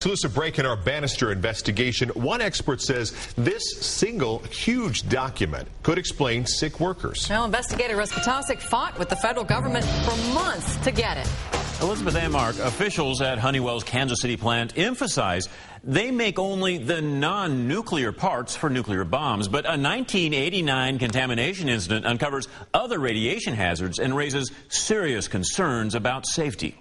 Exclusive break in our Bannister investigation. One expert says this single huge document could explain sick workers. Well, investigator Ruskatosik fought with the federal government for months to get it. Elizabeth Amark, officials at Honeywell's Kansas City plant emphasize they make only the non-nuclear parts for nuclear bombs. But a 1989 contamination incident uncovers other radiation hazards and raises serious concerns about safety.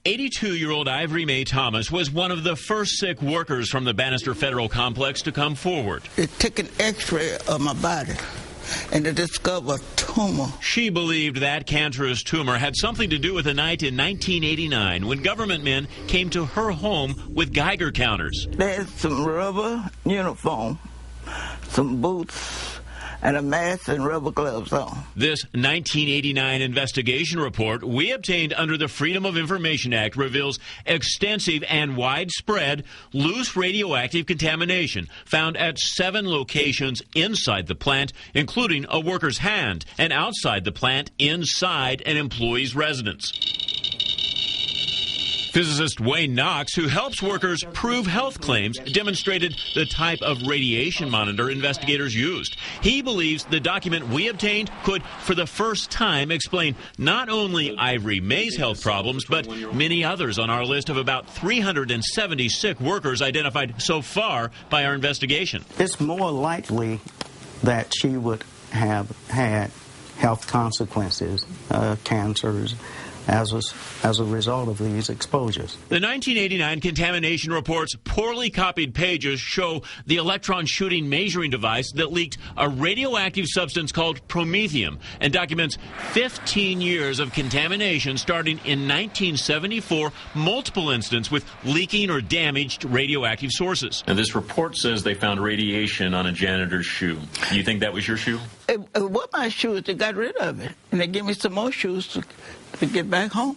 82-year-old Ivory Mae Thomas was one of the first sick workers from the Bannister Federal Complex to come forward. They took an x-ray of my body, and they discovered a tumor. She believed that cancerous tumor had something to do with a night in 1989 when government men came to her home with Geiger counters. They had some rubber uniform, some boots, and a mask and rubber gloves on. This 1989 investigation report we obtained under the Freedom of Information Act reveals extensive and widespread loose radioactive contamination found at 7 locations inside the plant, including a worker's hand, and outside the plant inside an employee's residence. Physicist Wayne Knox, who helps workers prove health claims, demonstrated the type of radiation monitor investigators used. He believes the document we obtained could, for the first time, explain not only Ivory Mae's health problems, but many others on our list of about 370 sick workers identified so far by our investigation. It's more likely that she would have had health consequences, cancers, as a result of these exposures. The 1989 contamination report's poorly copied pages show the electron shooting measuring device that leaked a radioactive substance called promethium and documents 15 years of contamination starting in 1974, multiple incidents with leaking or damaged radioactive sources. And this report says they found radiation on a janitor's shoe. You think that was your shoe? What my shoes, they got rid of it, and they gave me some more shoes to get back home.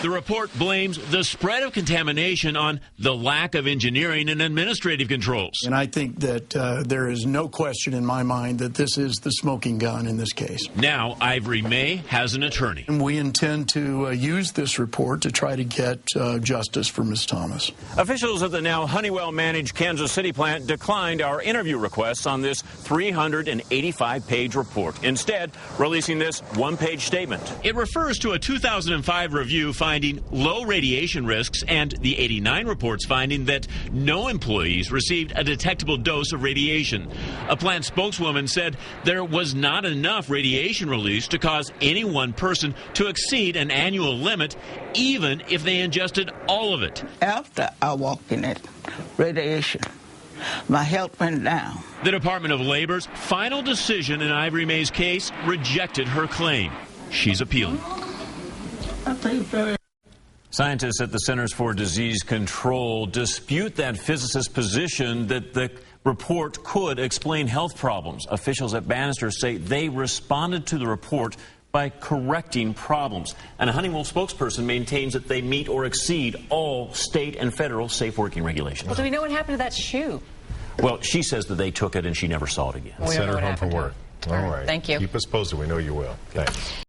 The report blames the spread of contamination on the lack of engineering and administrative controls. And I think that there is no question in my mind that this is the smoking gun in this case. Now, Ivory Mae has an attorney. And we intend to use this report to try to get justice for Ms. Thomas. Officials at the now Honeywell-managed Kansas City plant declined our interview requests on this 385-page report, instead releasing this one-page statement. It refers to a 2005 review finding low radiation risks and the 89 report's finding that no employees received a detectable dose of radiation. A plant spokeswoman said there was not enough radiation release to cause any one person to exceed an annual limit, even if they ingested all of it. After I walked in that radiation, my health went down. The Department of Labor's final decision in Ivory Mae's case rejected her claim. She's appealing. Scientists at the Centers for Disease Control dispute that physicist's position that the report could explain health problems. Officials at Bannister say they responded to the report by correcting problems. And a Honeywell spokesperson maintains that they meet or exceed all state and federal safe working regulations. Well, do we know what happened to that shoe? Well, she says that they took it and she never saw it again. Send her home from work. All right. Thank you. Keep us posted. We know you will. Thanks.